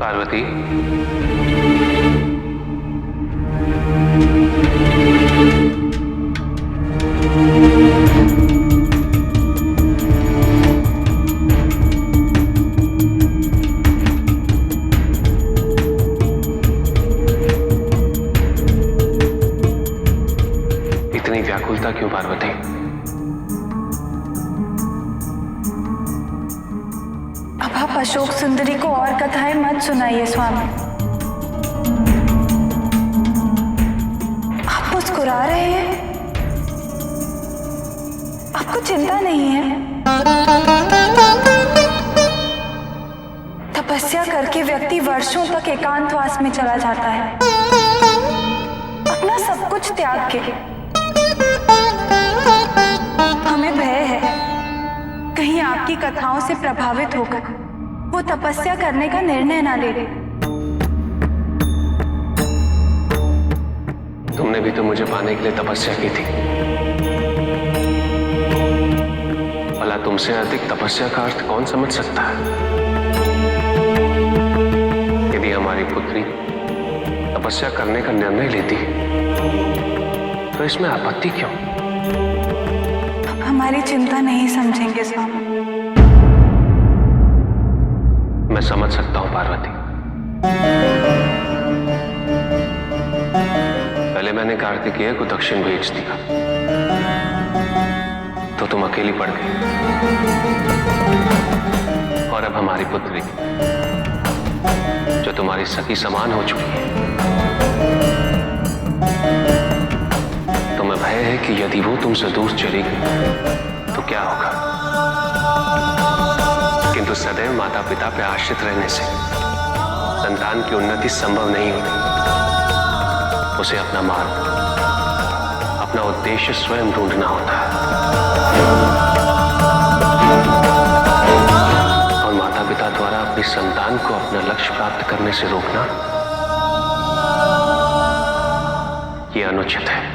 पार्वती, इतनी व्याकुलता क्यों पार्वती? अब आप अशोक सुंदरी को और कथाएं मत सुनाइए स्वामी। आप मुस्कुरा रहे हैं, आपको चिंता नहीं है? तपस्या करके व्यक्ति वर्षों तक एकांतवास में चला जाता है, अपना सब कुछ त्याग के। हमें भय है कहीं आपकी कथाओं से प्रभावित होकर वो तपस्या करने का निर्णय ना ले। तुमने भी तो मुझे पाने के लिए तपस्या की थी। भला तुमसे अधिक तपस्या का अर्थ कौन समझ सकता है? यदि हमारी पुत्री तपस्या करने का निर्णय लेती तो इसमें आपत्ति क्यों? अब हमारी चिंता नहीं समझेंगे स्वामी। मैं समझ सकता हूं पार्वती। पहले मैंने कार्तिकेय को दक्षिण भेज दिया तो तुम अकेली पड़ गई, और अब हमारी पुत्री जो तुम्हारी सखी समान हो चुकी है, तुम्हें भय है कि यदि वो तुमसे दूर चली गई तो क्या होगा? किंतु सदैव माता पिता पे आश्रित रहने से संतान की उन्नति संभव नहीं होती। उसे अपना मार्ग, अपना उद्देश्य स्वयं ढूंढना होता है, और माता पिता द्वारा अपनी संतान को अपना लक्ष्य प्राप्त करने से रोकना यह अनुचित है।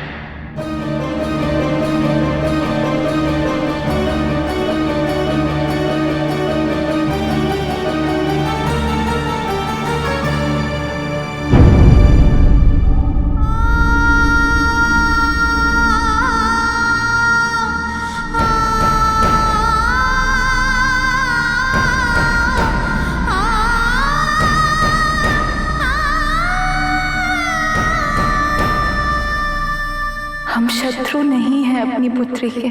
हम शत्रु नहीं हैं अपनी पुत्री के।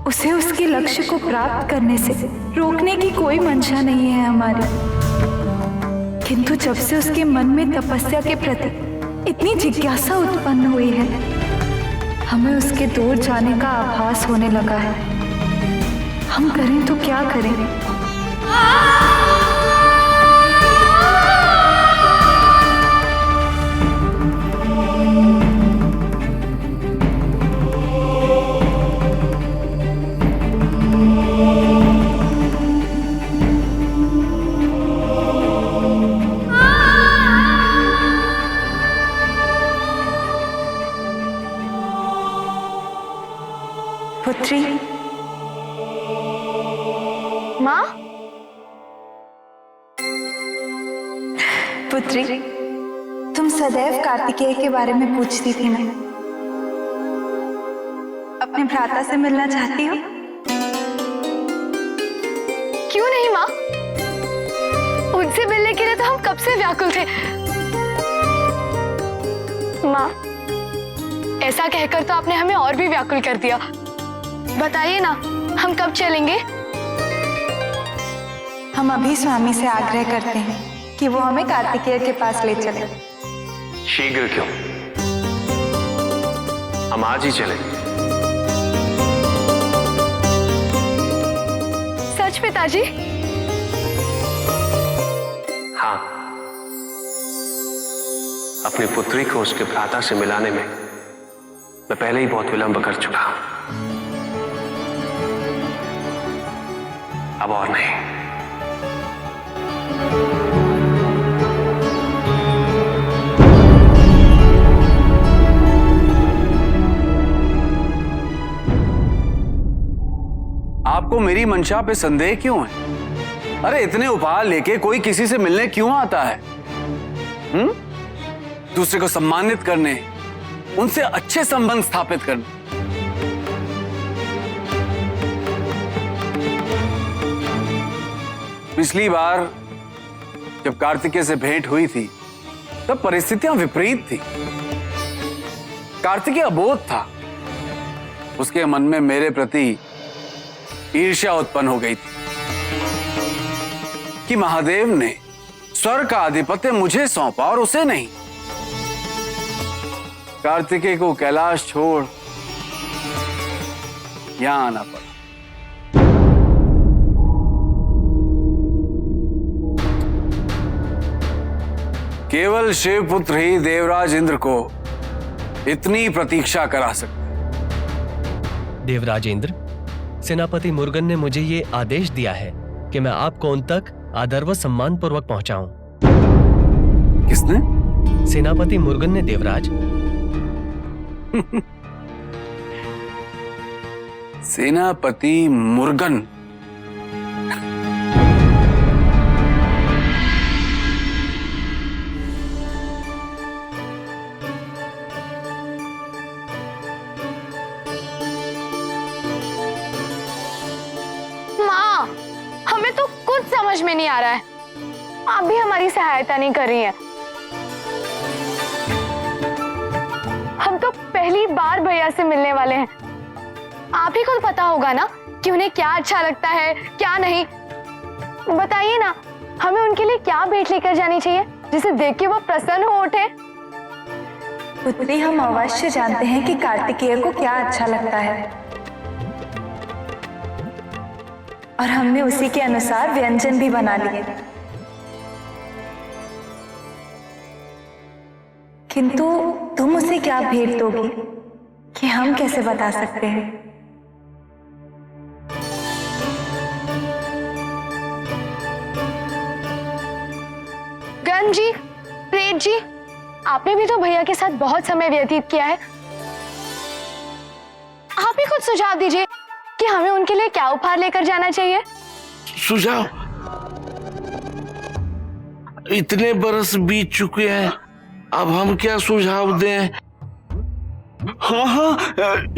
उसे उसके लक्ष्य को प्राप्त करने से रोकने की कोई मंशा नहीं है हमारी। किंतु जब से उसके मन में तपस्या के प्रति इतनी जिज्ञासा उत्पन्न हुई है, हमें उसके दूर जाने का आभास होने लगा है। हम करें तो क्या करें? पुत्री, माँ? पुत्री, तुम सदैव कार्तिकेय के बारे में पूछती थी ना। अपने भ्राता से मिलना चाहती हो? क्यों नहीं माँ? उनसे मिलने के लिए तो हम कब से व्याकुल थे। माँ, ऐसा कहकर तो आपने हमें और भी व्याकुल कर दिया। बताइए ना, हम कब चलेंगे? हम अभी स्वामी से आग्रह करते हैं कि वो हमें कार्तिकेय के पास ले चले। शीघ्र क्यों? हम आज ही चलें। सच पिताजी? हाँ, अपनी पुत्री को उसके भ्राता से मिलाने में मैं पहले ही बहुत विलंब कर चुका हूं। अब और नहीं। आपको मेरी मंशा पे संदेह क्यों है? अरे इतने उपहार लेके कोई किसी से मिलने क्यों आता है? दूसरे को सम्मानित करने, उनसे अच्छे संबंध स्थापित करने। पिछली बार जब कार्तिकेय से भेंट हुई थी तब परिस्थितियां विपरीत थी। कार्तिकेय अबोध था, उसके मन में मेरे प्रति ईर्ष्या उत्पन्न हो गई थी कि महादेव ने स्वर्ग का आधिपत्य मुझे सौंपा और उसे नहीं। कार्तिकेय को कैलाश छोड़ यहां आना पड़ा। केवल शिवपुत्र ही देवराज इंद्र को इतनी प्रतीक्षा करा सकते। देवराज इंद्र, सेनापति मुर्गन ने मुझे ये आदेश दिया है कि मैं आपको उन तक आदर व सम्मान पूर्वक पहुंचाऊं। किसने? सेनापति मुर्गन ने देवराज। सेनापति मुर्गन? माँ, हमें तो कुछ समझ में नहीं आ रहा है। आप भी हमारी सहायता नहीं कर रही हैं। हम तो पहली बार भैया से मिलने वाले हैं। आप ही को पता होगा ना कि उन्हें क्या अच्छा लगता है, क्या नहीं। बताइए ना, हमें उनके लिए क्या भेंट लेकर जानी चाहिए जिसे देख के वो प्रसन्न हो उठे। पुत्री, हम अवश्य जानते हैं कि कार्तिकेय को क्या अच्छा लगता है और हमने उसी के अनुसार व्यंजन भी बना लिए। किंतु तुम उसे क्या भेंट दोगी कि हम कैसे बता सकते हैं? गण जी, प्रेत जी, आपने भी तो भैया के साथ बहुत समय व्यतीत किया है। आप ही कुछ सुझाव दीजिए कि हमें उनके लिए क्या उपहार लेकर जाना चाहिए। सुझाव? इतने बरस बीत चुके हैं, अब हम क्या सुझाव दें? हाँ,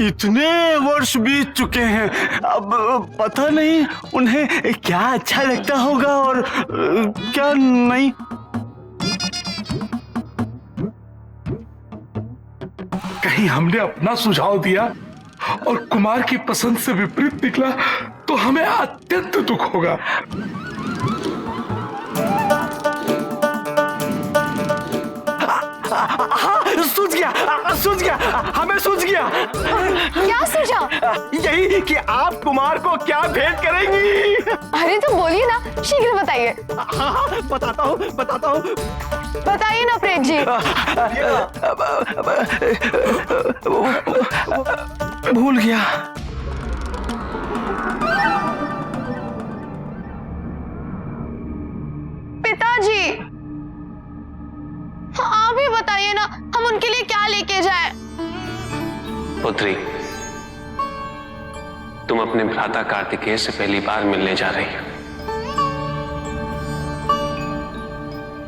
इतने वर्ष बीत चुके हैं, अब पता नहीं उन्हें क्या अच्छा लगता होगा और क्या नहीं। कहीं हमने अपना सुझाव दिया और कुमार की पसंद से विपरीत निकला तो हमें अत्यंत दुख होगा। सूझ गया, हमें सूझ गया। क्या सुझाव? यही कि आप कुमार को क्या भेंट करेंगी। अरे तो बोलिए ना, शीघ्र बताइए। हाँ, बताता हूँ। बताइए ना प्रेत जी। भूल गया। पिताजी, आप ही बताइए ना, हम उनके लिए क्या लेके जाएं? पुत्री, तुम अपने भ्राता कार्तिकेय से पहली बार मिलने जा रही हो।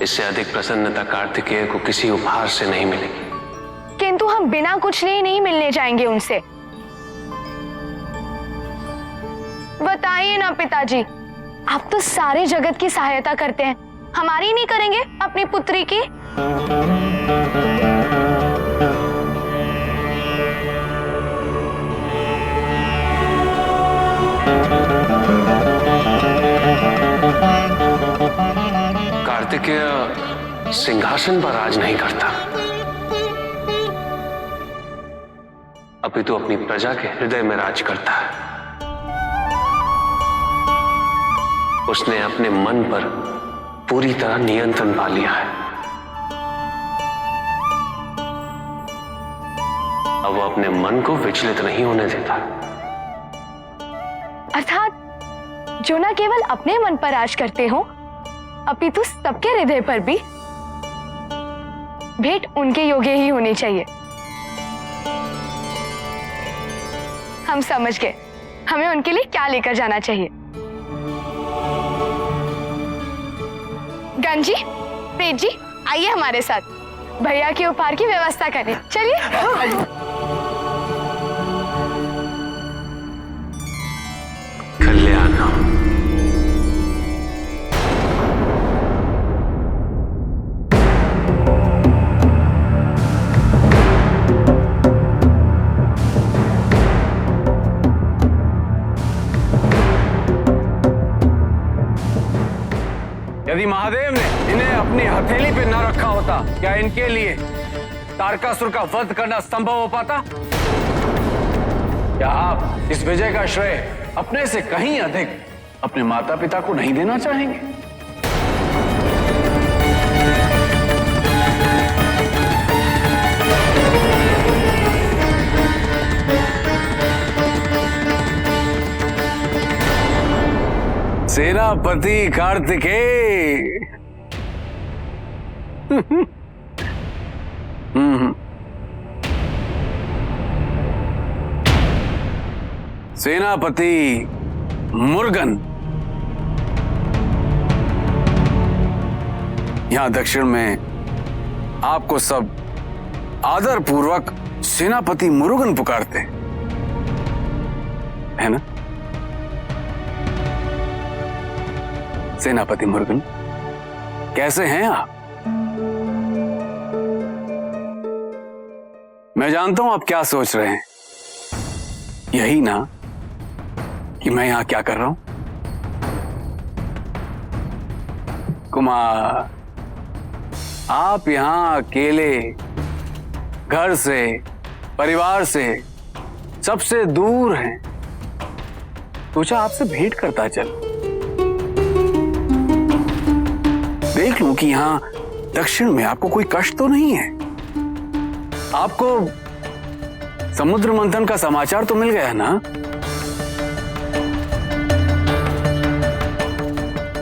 इससे अधिक प्रसन्नता कार्तिकेय को किसी उपहार से नहीं मिलेगी। किंतु हम बिना कुछ लिए नहीं मिलने जाएंगे उनसे। बताइए ना पिताजी, आप तो सारे जगत की सहायता करते हैं, हमारी नहीं करेंगे अपनी पुत्री की? कार्तिकेय सिंहासन पर राज नहीं करता, अपितु अपनी प्रजा के हृदय में राज करता है। उसने अपने मन पर पूरी तरह नियंत्रण पा लिया है। अब वो अपने मन को विचलित नहीं होने देता। अर्थात जो न केवल अपने मन पर राज करते हो, अपितु सबके हृदय पर भी। भेंट उनके योग्य ही होनी चाहिए। हम समझ गए, हमें उनके लिए क्या लेकर जाना चाहिए। गंजी, प्रीत जी, आइए हमारे साथ। भैया के उपहार की व्यवस्था करें। चलिए। कल्याण। यदि महादेव ने इन्हें अपनी हथेली पे न रखा होता, क्या इनके लिए तारकासुर का वध करना संभव हो पाता? क्या आप इस विजय का श्रेय अपने से कहीं अधिक अपने माता पिता को नहीं देना चाहेंगे? सेनापति कार्तिकेय। सेनापति मुर्गन, यहां दक्षिण में आपको सब आदर पूर्वक सेनापति मुर्गन पुकारते है ना? सेनापति मुर्गन, कैसे हैं आप? मैं जानता हूं आप क्या सोच रहे हैं। यही ना कि मैं यहां क्या कर रहा हूं? कुमार, आप यहां अकेले, घर से, परिवार से, सबसे दूर हैं। सोचा आपसे भेंट करता चल, देख लूं कि यहां दक्षिण में आपको कोई कष्ट तो नहीं है। आपको समुद्र मंथन का समाचार तो मिल गया ना?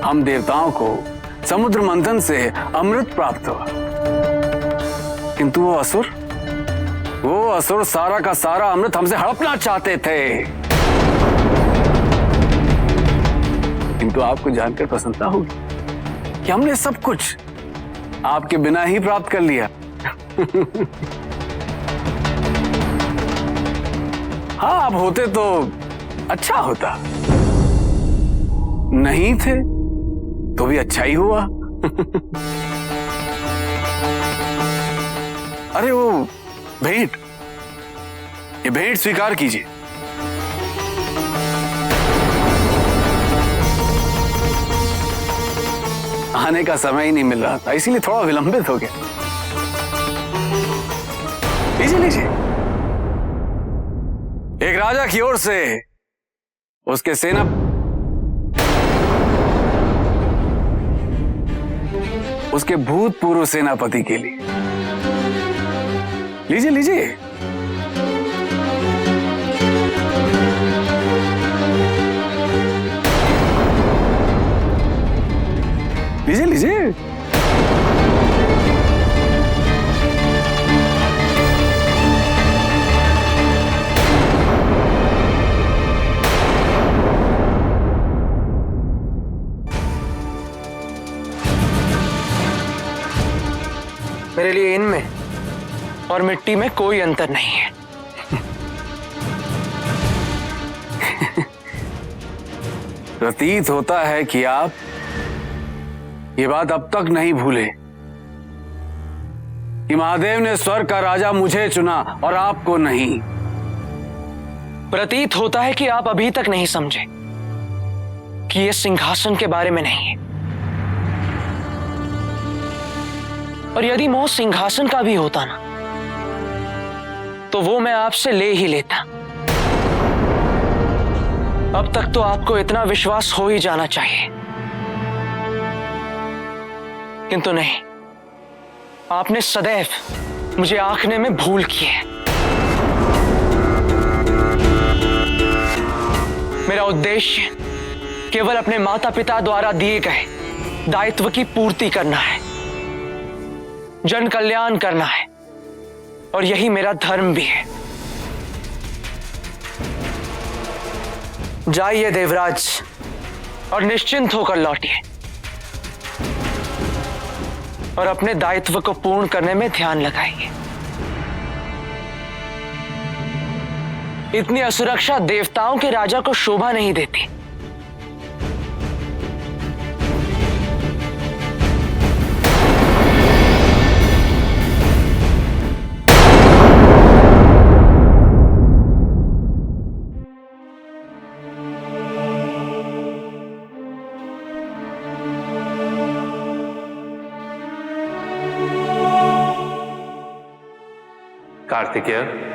हम देवताओं को समुद्र मंथन से अमृत प्राप्त हुआ, किंतु वो असुर सारा का सारा अमृत हमसे हड़पना चाहते थे। किंतु आपको जानकर प्रसन्नता होगी कि हमने सब कुछ आपके बिना ही प्राप्त कर लिया। हाँ, आप होते तो अच्छा होता, नहीं थे तो भी अच्छा ही हुआ। अरे वो भेंट, ये भेंट स्वीकार कीजिए। आने का समय ही नहीं मिल रहा था, इसीलिए थोड़ा विलंबित हो गया। लीजिए लीजिए। एक राजा की ओर से उसके उसके भूतपूर्व सेनापति के लिए। लीजिए लीजिए। लीजिए लीजिए। मेरे लिए इनमें और मिट्टी में कोई अंतर नहीं है। प्रतीत होता है कि आप ये बात अब तक नहीं भूले कि महादेव ने स्वर्ग का राजा मुझे चुना और आपको नहीं। प्रतीत होता है कि आप अभी तक नहीं समझे कि ये सिंहासन के बारे में नहीं है, और यदि मोह सिंहासन का भी होता ना, तो वो मैं आपसे ले ही लेता। अब तक तो आपको इतना विश्वास हो ही जाना चाहिए, किंतु नहीं, आपने सदैव मुझे आंकने में भूल की है। मेरा उद्देश्य केवल अपने माता पिता द्वारा दिए गए दायित्व की पूर्ति करना है, जन कल्याण करना है, और यही मेरा धर्म भी है। जाइए देवराज और निश्चिंत होकर लौटिए। और अपने दायित्व को पूर्ण करने में ध्यान लगाइए। इतनी असुरक्षा देवताओं के राजा को शोभा नहीं देती। कार्तिकेय,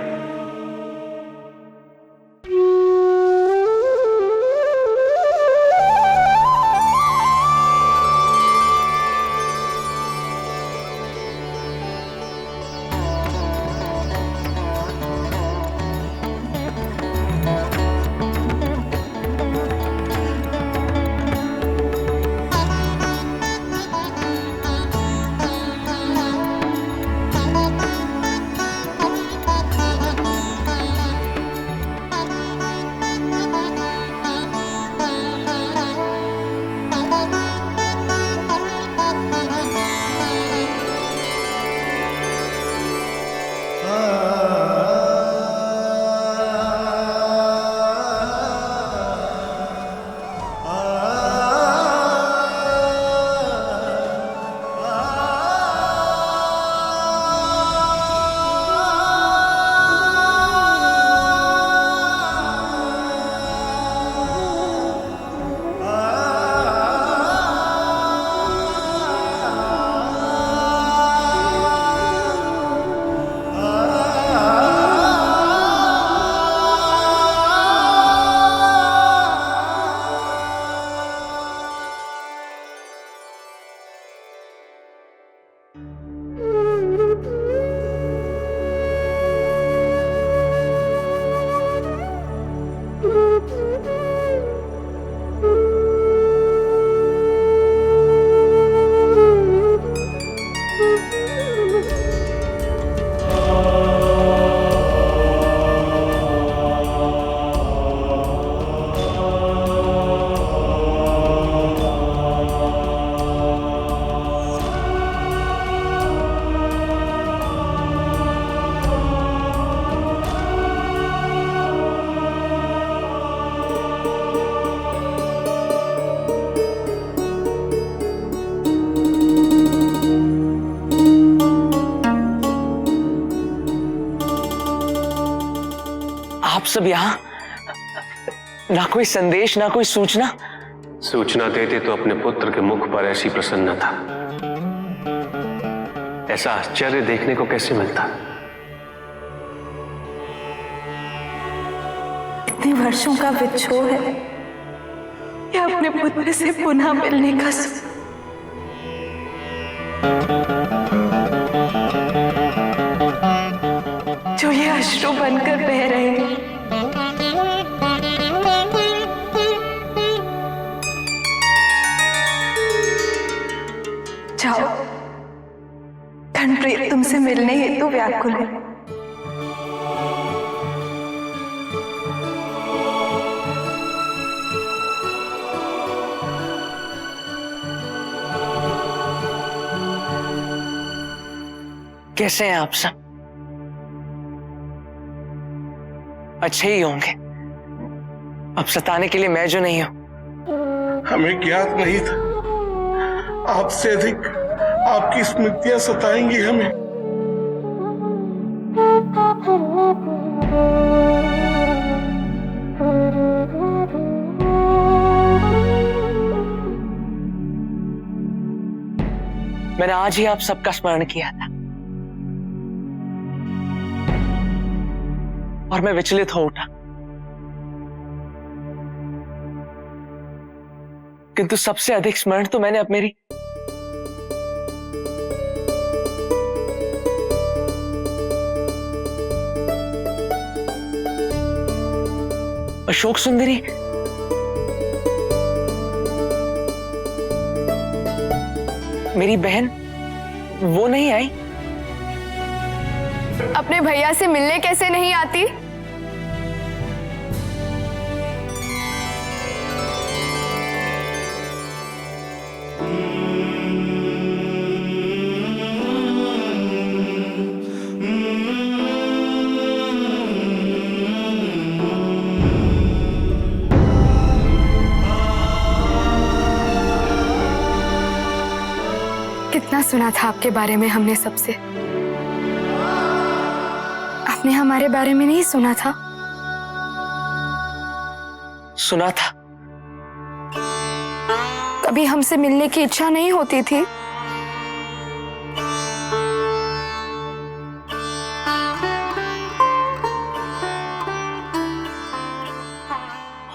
आप सब यहाँ, ना कोई संदेश, ना कोई सूचना। सूचना देते तो अपने पुत्र के मुख पर ऐसी प्रसन्नता, ऐसा आश्चर्य देखने को कैसे मिलता। इतने वर्षों का विछोह है या अपने पुत्र से पुनः मिलने का सुख। जो ये अश्रु बनकर बह रहे हैं, जाओ, धनप्रिय तुमसे मिलने हेतु व्याकुल है। कैसे हैं आप सब? अच्छे ही होंगे। अब सताने के लिए मैं जो नहीं हूं। हमें ज्ञात नहीं था आपसे अधिक आपकी स्मृतियां सताएंगी हमें। मैंने आज ही आप सबका स्मरण किया था और मैं विचलित हो उठा, किंतु सबसे अधिक स्मरण तो मैंने अब मेरी अशोक सुंदरी, मेरी बहन वो नहीं आई। अपने भैया से मिलने कैसे नहीं आती? कितना सुना था आपके बारे में हमने सबसे। आपने हमारे बारे में नहीं सुना था? सुना था। कभी हमसे मिलने की इच्छा नहीं होती थी?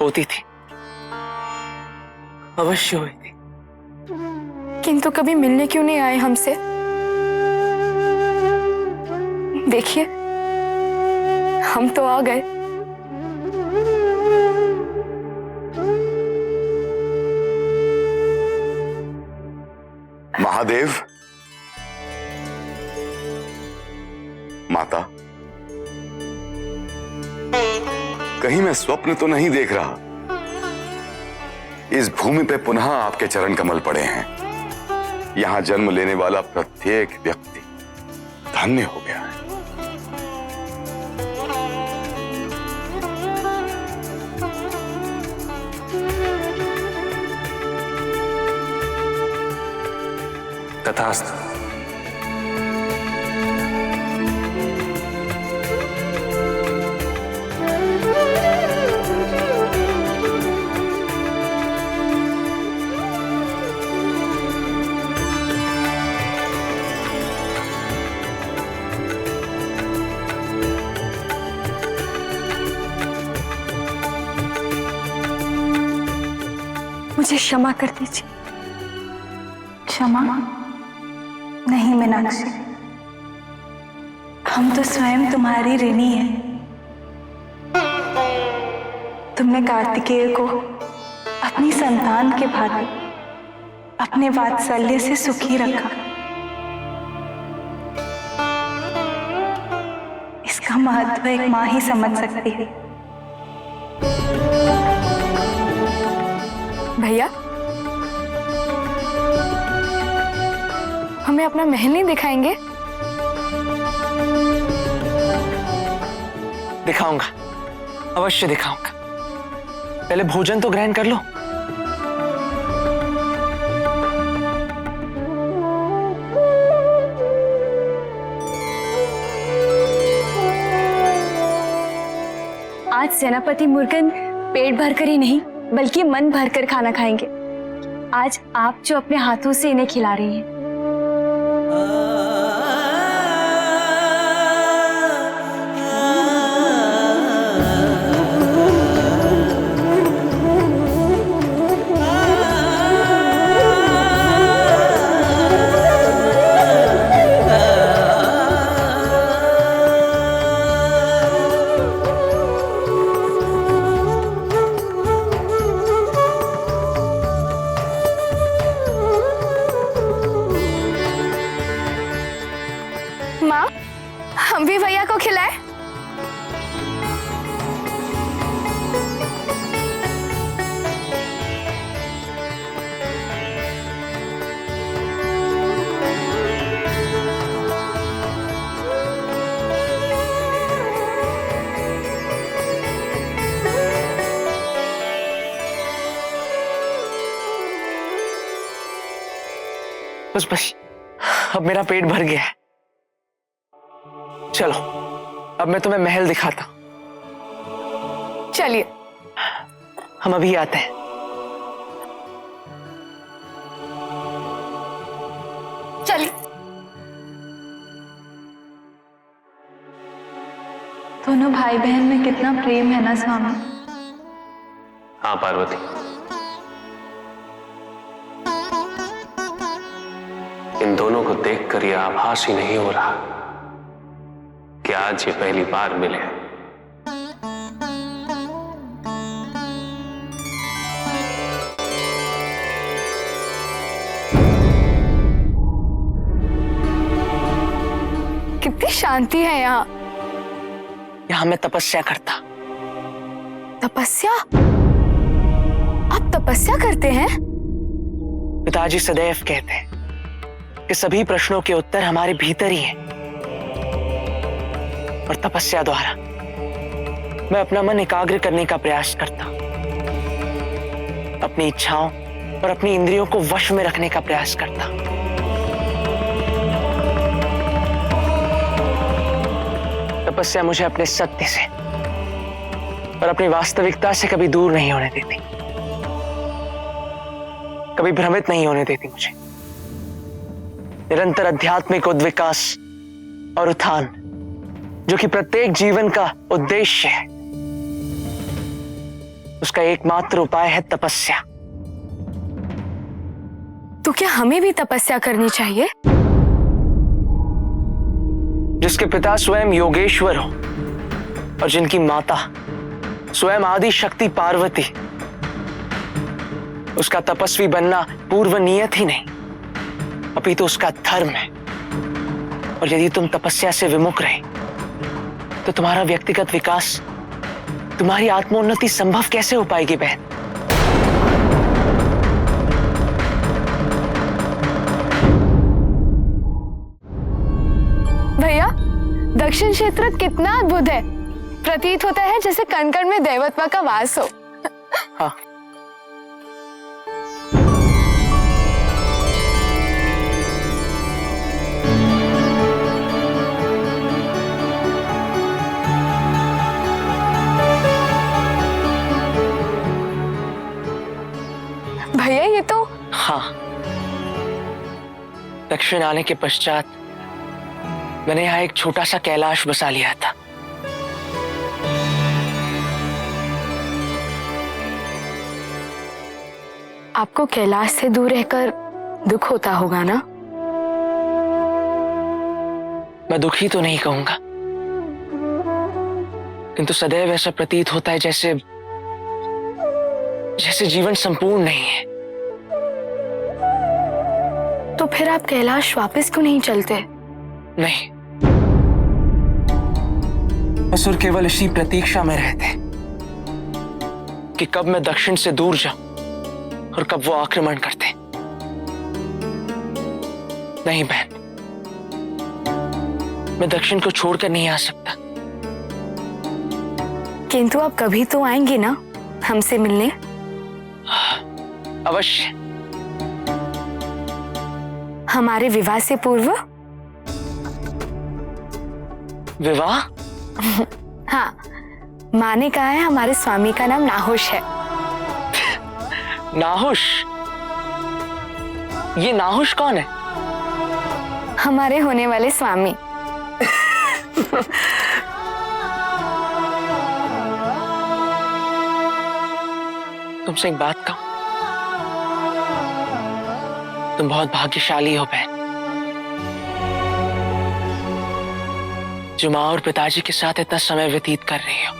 होती थी, अवश्य हुई थी। किंतु कभी मिलने क्यों नहीं आए हमसे? देखिए, हम तो आ गए। महादेव, माता, कहीं मैं स्वप्न तो नहीं देख रहा। इस भूमि पे पुनः आपके चरण कमल पड़े हैं। यहां जन्म लेने वाला प्रत्येक व्यक्ति धन्य हो गया है। तथास्तु। मुझे क्षमा कर दीजिए। क्षमा नहीं मीनाक्षी, हम तो स्वयं तुम्हारी ऋणी हैं। तुमने कार्तिकेय को अपनी संतान के भांति अपने वात्सल्य से सुखी रखा। इसका महत्व एक मां ही समझ सकती है। भैया, हमें अपना महल नहीं दिखाएंगे? दिखाऊंगा, अवश्य दिखाऊंगा। पहले भोजन तो ग्रहण कर लो। आज सेनापति मुर्गन पेट भरकर ही नहीं बल्कि मन भरकर खाना खाएंगे। आज आप जो अपने हाथों से इन्हें खिला रही हैं। माँ, हम भी भैया को खिलाए? बस बस, अब मेरा पेट भर गया है। चलो, अब मैं तुम्हें महल दिखाता हूं। चलिए। हम अभी आते हैं। चलिए। दोनों भाई बहन में कितना प्रेम है ना स्वामी। हाँ पार्वती, इन दोनों को देखकर यह आभास ही नहीं हो रहा कि आज ये पहली बार मिले। कितनी शांति है यहाँ। यहां मैं तपस्या करता। तपस्या? आप तपस्या करते हैं? पिताजी सदैव कहते हैं कि सभी प्रश्नों के उत्तर हमारे भीतर ही हैं। और तपस्या द्वारा मैं अपना मन एकाग्र करने का प्रयास करता हूं, अपनी इच्छाओं और अपनी इंद्रियों को वश में रखने का प्रयास करता हूं। तपस्या मुझे अपने सत्य से और अपनी वास्तविकता से कभी दूर नहीं होने देती, कभी भ्रमित नहीं होने देती मुझे। निरंतर आध्यात्मिक उद्विकास और उत्थान, जो कि प्रत्येक जीवन का उद्देश्य है, उसका एकमात्र उपाय है तपस्या। तो क्या हमें भी तपस्या करनी चाहिए? जिसके पिता स्वयं योगेश्वर हो और जिनकी माता स्वयं आदि शक्ति पार्वती, उसका तपस्वी बनना पूर्व नियत ही नहीं, अपितु उसका धर्म है। और यदि तुम तपस्या से विमुख रहे तो तुम्हारा व्यक्तिगत विकास, तुम्हारी आत्मोन्नति संभव कैसे हो पाएगी बहन? भैया, दक्षिण क्षेत्र कितना अद्भुत है। प्रतीत होता है जैसे कण कण में दैवत्व का वास हो। हाँ, भैया ये तो हाँ, दक्षिण आने के पश्चात मैंने यहाँ एक छोटा सा कैलाश बसा लिया था। आपको कैलाश से दूर रहकर दुख होता होगा ना? मैं दुखी तो नहीं कहूंगा, किंतु सदैव ऐसा प्रतीत होता है जैसे जीवन संपूर्ण नहीं है। तो फिर आप कैलाश वापस क्यों नहीं चलते? नहीं, असुर केवल इसी प्रतीक्षा में रहते कि कब मैं दक्षिण से दूर जाऊं और कब वो आक्रमण करते। नहीं बहन, मैं दक्षिण को छोड़कर नहीं आ सकता। किंतु आप कभी तो आएंगे ना हमसे मिलने? अवश्य। हमारे विवाह से पूर्व? विवाह? हाँ, माँ ने कहा है हमारे स्वामी का नाम नाहुष है। नाहुष? ये नाहुष कौन है? हमारे होने वाले स्वामी। तुमसे एक बात कहूं, तुम बहुत भाग्यशाली हो बहन, जो माँ और पिताजी के साथ इतना समय व्यतीत कर रही हो।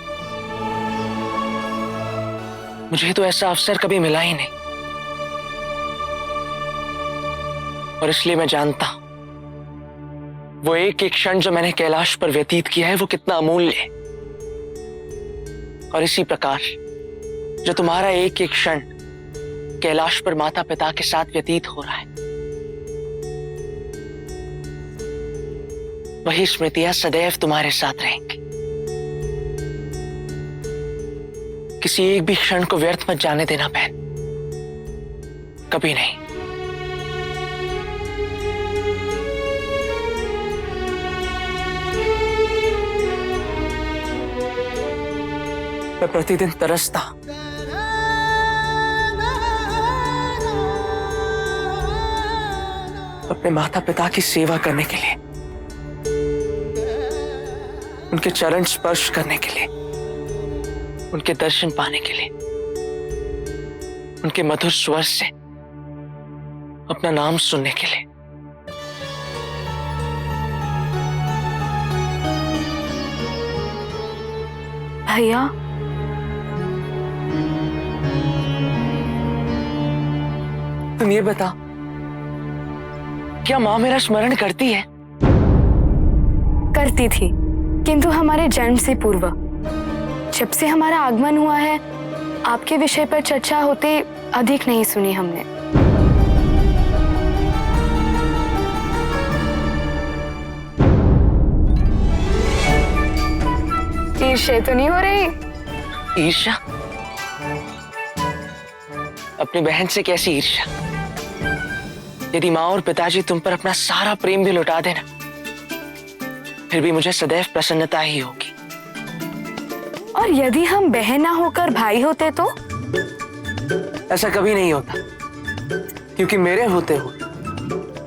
मुझे तो ऐसा अवसर कभी मिला ही नहीं, और इसलिए मैं जानता हूं वो एक एक क्षण जो मैंने कैलाश पर व्यतीत किया है वो कितना अमूल्य है। और इसी प्रकार जो तुम्हारा एक एक क्षण कैलाश पर माता पिता के साथ व्यतीत हो रहा है, वही स्मृतियां सदैव तुम्हारे साथ रहेंगी। किसी एक भी क्षण को व्यर्थ मत जाने देना बहन, कभी नहीं। मैं प्रतिदिन तरसता अपने माता पिता की सेवा करने के लिए, उनके चरण स्पर्श करने के लिए, उनके दर्शन पाने के लिए, उनके मधुर स्वर से अपना नाम सुनने के लिए। भैया, तुम ये बता, क्या माँ मेरा स्मरण करती है? करती थी, किंतु हमारे जन्म से पूर्व। जब से हमारा आगमन हुआ है, आपके विषय पर चर्चा होते अधिक नहीं सुनी हमने। ईर्ष्या तो नहीं हो रही? ईर्ष्या? अपनी बहन से कैसी ईर्ष्या? यदि माँ और पिताजी तुम पर अपना सारा प्रेम भी लुटा देना, फिर भी मुझे सदैव प्रसन्नता ही होगी। और यदि हम बहन ना होकर भाई होते तो? ऐसा कभी नहीं होता, क्योंकि मेरे होते हुए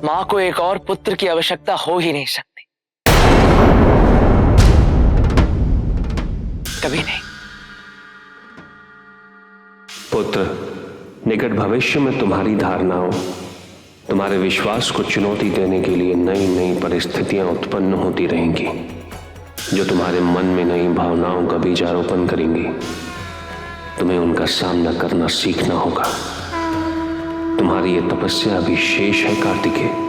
मां को एक और पुत्र की आवश्यकता हो ही नहीं सकती, कभी नहीं। पुत्र, निकट भविष्य में तुम्हारी धारणाओं, तुम्हारे विश्वास को चुनौती देने के लिए नई नई परिस्थितियां उत्पन्न होती रहेंगी, जो तुम्हारे मन में नई भावनाओं का बीजारोपण करेंगी। तुम्हें उनका सामना करना सीखना होगा। तुम्हारी ये तपस्या अभी शेष है कार्तिकेय।